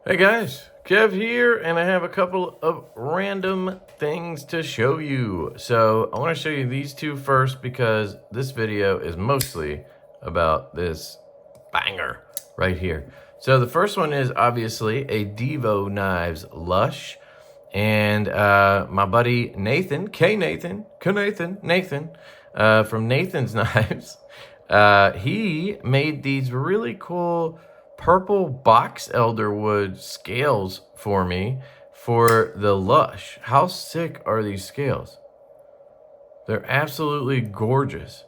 Hey guys, Kev here, and I have a couple of random things to show you. So I want to show you these two first because this video is mostly about this banger right here. So the first one is obviously a Divo Knives Lush, and my buddy Nathan, Nathan from Nathan's Knives, he made these really cool purple box elderwood scales for me for the Lush. How sick are these scales? They're absolutely gorgeous.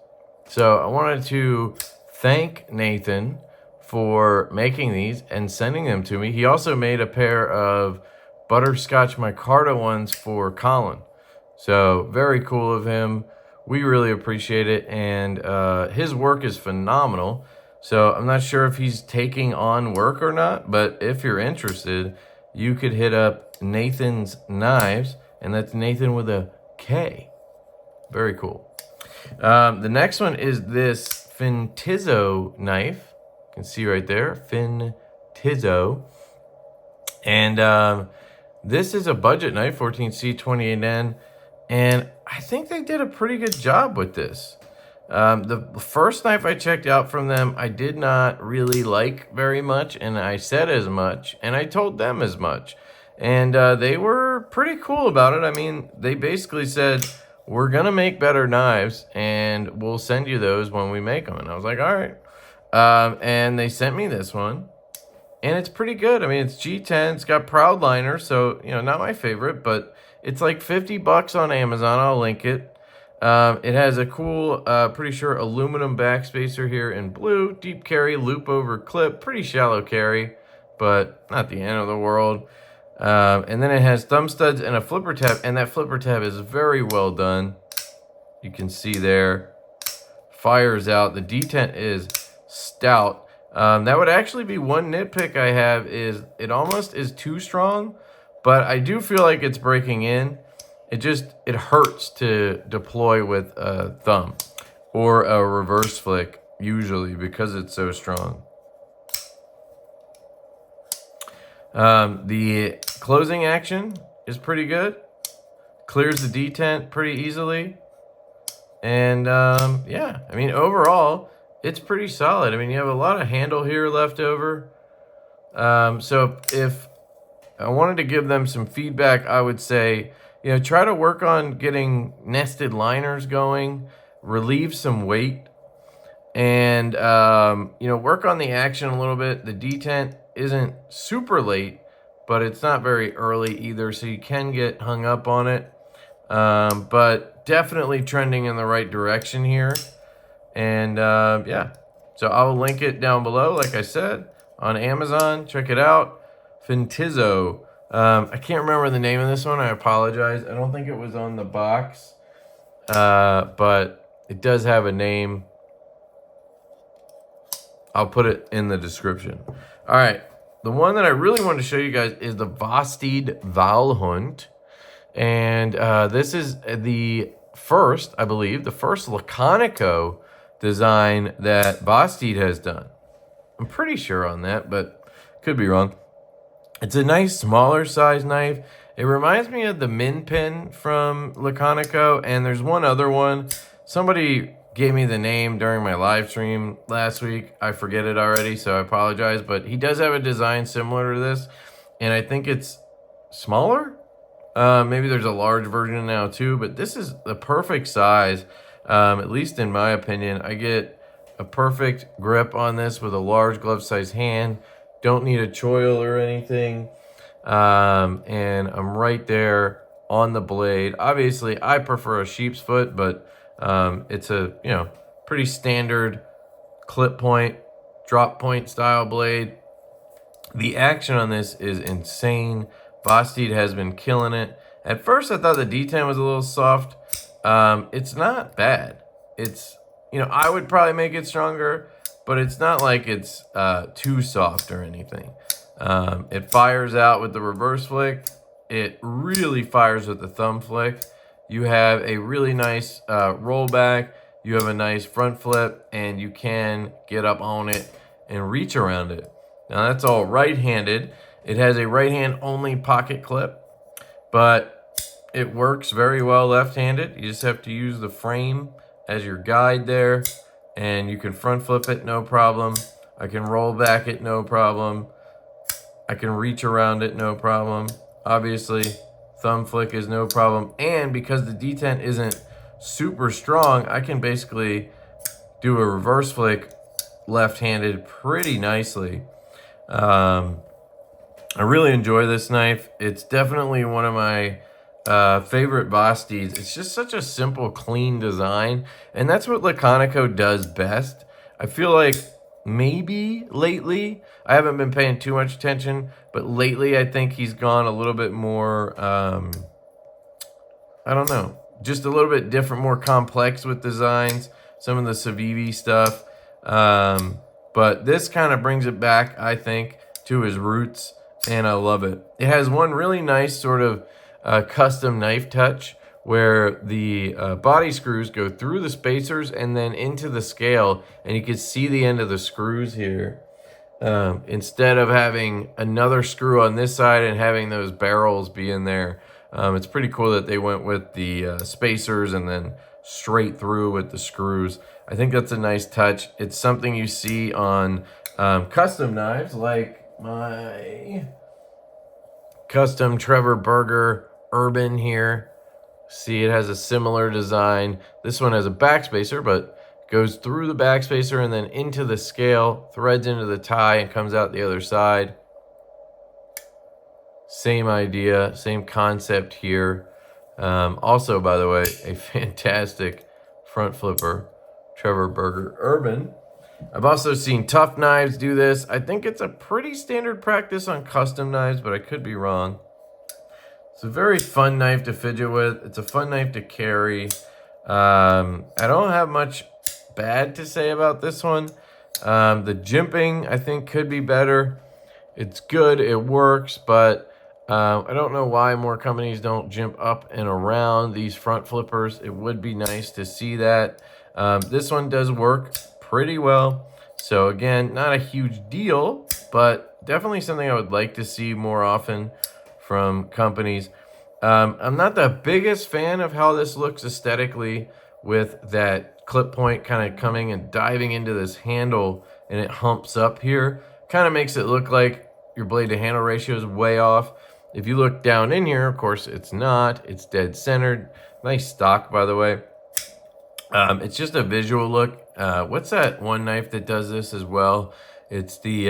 So I wanted to thank Nathan for making these and sending them to me. He also made a pair of butterscotch micarta ones for Colin. So very cool of him. We really appreciate it, and his work is phenomenal. So I'm not sure if he's taking on work or not, but if you're interested, you could hit up Nathan's Knives, and that's Nathan with a K. Very cool. The next one is this Fintizzo knife. You can see right there, Fintizzo. And this is a budget knife, 14C 28N, and I think they did a pretty good job with this. The first knife I checked out from them, I did not really like very much, and I said as much, and I told them as much. And they were pretty cool about it. I mean, they basically said, we're going to make better knives, and we'll send you those when we make them. And I was like, all right. And they sent me this one, and it's pretty good. I mean, it's G10. It's got proud liner, so, you know, not my favorite, but it's like $50 on Amazon. I'll link it. It has a cool, pretty sure, aluminum backspacer here in blue, deep carry, loop over clip, pretty shallow carry, but not the end of the world. And then it has thumb studs and a flipper tab, and that flipper tab is very well done. You can see there, fires out. The detent is stout. That would actually be one nitpick I have, is it almost is too strong, but I do feel like it's breaking in. It hurts to deploy with a thumb or a reverse flick, usually, because it's so strong. The closing action is pretty good. Clears the detent pretty easily. And yeah, I mean, overall, it's pretty solid. I mean, you have a lot of handle here left over. So if I wanted to give them some feedback, I would say, you know, try to work on getting nested liners going, relieve some weight, and, you know, work on the action a little bit. The detent isn't super late, but it's not very early either, so you can get hung up on it. But definitely trending in the right direction here. And, yeah, so I'll link it down below, like I said, on Amazon. Check it out. Fintizzo. I can't remember the name of this one. I apologize. I don't think it was on the box, but it does have a name. I'll put it in the description. All right. The one that I really want to show you guys is the Vosteed Valholl. And this is the first, I believe, the first Laconico design that Vosteed has done. I'm pretty sure on that, but could be wrong. It's a nice smaller size knife. It reminds me of the Min Pin from Laconico, and there's one other one. Somebody gave me the name during my live stream last week. I forget it already, so I apologize, but he does have a design similar to this, and I think it's smaller. Maybe there's a large version now too, but this is the perfect size, at least in my opinion. I get a perfect grip on this with a large glove size hand. Don't need a choil or anything. And I'm right there on the blade. Obviously, I prefer a sheep's foot, but it's a, you know, pretty standard clip point, drop point style blade. The action on this is insane. Vosteed has been killing it. At first, I thought the detent was a little soft. It's not bad. It's, you know, I would probably make it stronger, but it's not like it's too soft or anything. It fires out with the reverse flick. It really fires with the thumb flick. You have a really nice rollback. You have a nice front flip, and you can get up on it and reach around it. Now, that's all right-handed. It has a right hand only pocket clip, but it works very well left-handed. You just have to use the frame as your guide there, and you can front flip it, no problem. I can roll back it, no problem. I can reach around it, no problem. Obviously, thumb flick is no problem. And because the detent isn't super strong, I can basically do a reverse flick left-handed pretty nicely. I really enjoy this knife. It's definitely one of my favorite Vosteeds. It's just such a simple, clean design, and that's what Laconico does best. I feel like maybe lately, I haven't been paying too much attention, but lately I think he's gone a little bit more, I don't know, just a little bit different, more complex with designs, some of the Civivi stuff. But this kind of brings it back, I think, to his roots, and I love it. It has one really nice sort of custom knife touch where the body screws go through the spacers and then into the scale, and you can see the end of the screws here. Instead of having another screw on this side and having those barrels be in there, it's pretty cool that they went with the spacers and then straight through with the screws. I think that's a nice touch. It's something you see on custom knives like my custom Trevor Berger Urban here. See, it has a similar design. This one has a backspacer, but goes through the backspacer and then into the scale, threads into the tie, and comes out the other side. Same idea, same concept here. Also, by the way, a fantastic front flipper, Trevor Berger Urban. I've also seen Tough Knives do this. I think it's a pretty standard practice on custom knives, but I could be wrong. It's a very fun knife to fidget with. It's a fun knife to carry. I don't have much bad to say about this one. The jimping, I think, could be better. It's good, it works, but I don't know why more companies don't jimp up and around these front flippers. It would be nice to see that. This one does work pretty well. So again, not a huge deal, but definitely something I would like to see more often from companies. I'm not the biggest fan of how this looks aesthetically with that clip point kind of coming and diving into this handle, and it humps up here. Kind of makes it look like your blade to handle ratio is way off. If you look down in here, of course it's not. It's dead centered. Nice stock, by the way. It's just a visual look. What's that one knife that does this as well? It's the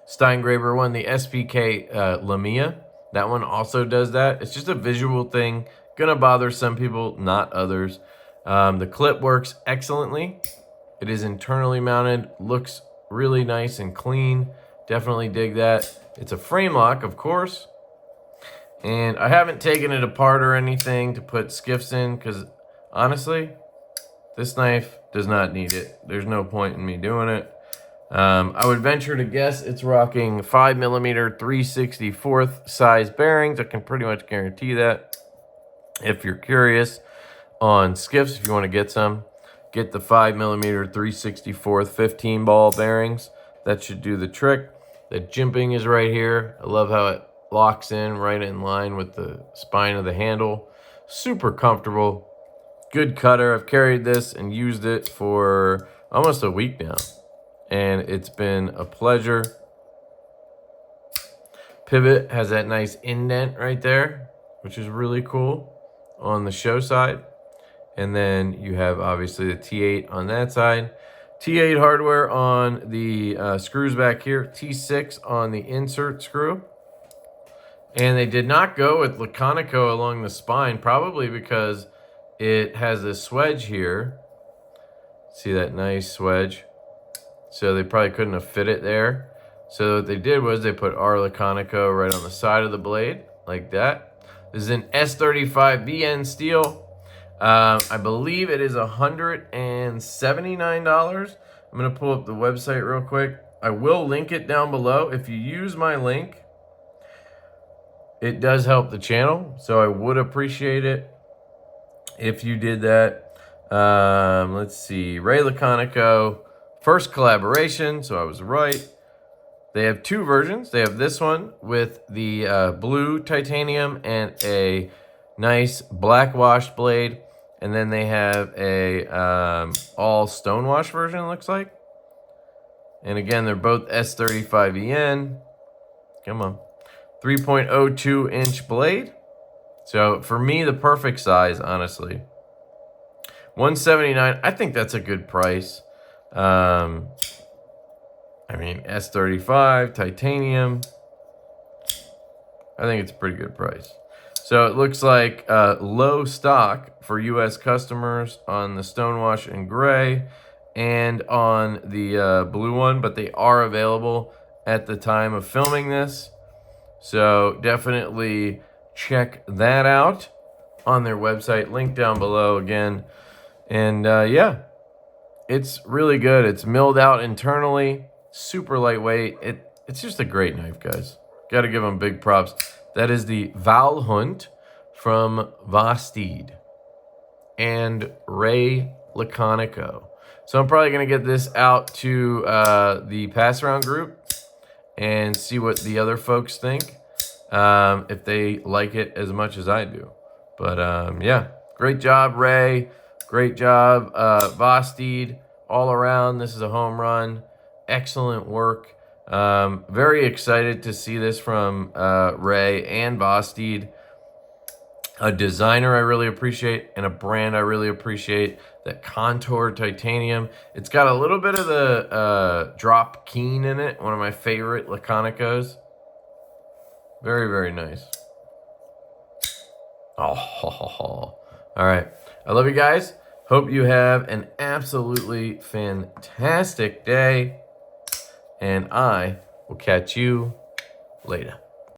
Steingraber one, the SPK Lamia. That one also does that. It's just a visual thing. Gonna bother some people, not others. The clip works excellently. It is internally mounted. Looks really nice and clean. Definitely dig that. It's a frame lock, of course. And I haven't taken it apart or anything to put skiffs in because honestly, this knife does not need it. There's no point in me doing it. I would venture to guess it's rocking 5mm 3/64 size bearings. I can pretty much guarantee that. If you're curious on skiffs, if you want to get some, get the 5mm 3/64 15 ball bearings. That should do the trick. The jimping is right here. I love how it locks in right in line with the spine of the handle. Super comfortable. Good cutter. I've carried this and used it for almost a week now, and it's been a pleasure. Pivot has that nice indent right there, which is really cool on the show side. And then you have obviously the T8 on that side. T8 hardware on the screws back here. T6 on the insert screw. And they did not go with Laconico along the spine, probably because it has this swedge here. See that nice swedge? So they probably couldn't have fit it there. So what they did was they put our Laconico right on the side of the blade, like that. This is an S35 BN steel. I believe it is $179. I'm going to pull up the website real quick. I will link it down below. If you use my link, it does help the channel, so I would appreciate it if you did that. Let's see. Ray Laconico, first collaboration, so I was right. They have two versions. They have this one with the blue titanium and a nice black washed blade. And then they have a all stonewash version, it looks like. And again, they're both S35EN. Come on. 3.02 inch blade. So for me, the perfect size, honestly. $179. I think that's a good price. I mean, S35, titanium. I think it's a pretty good price. So it looks like low stock for U.S. customers on the Stonewash and Gray and on the blue one, but they are available at the time of filming this. So definitely check that out on their website. Link down below again. And yeah, it's really good. It's milled out internally, super lightweight. It's just a great knife, guys. Got to give them big props. That is the Valholl from Vosteed and Ray Laconico. So I'm probably going to get this out to the pass around group and see what the other folks think, if they like it as much as I do. But yeah, great job, Ray. Great job, Vosteed. All around, this is a home run. Excellent work. Very excited to see this from Ray and Vosteed. A designer I really appreciate and a brand I really appreciate. That Contour Titanium. It's got a little bit of the drop keen in it. One of my favorite Laconicos. Very, very nice. Oh, all right. I love you guys. Hope you have an absolutely fantastic day. And I will catch you later.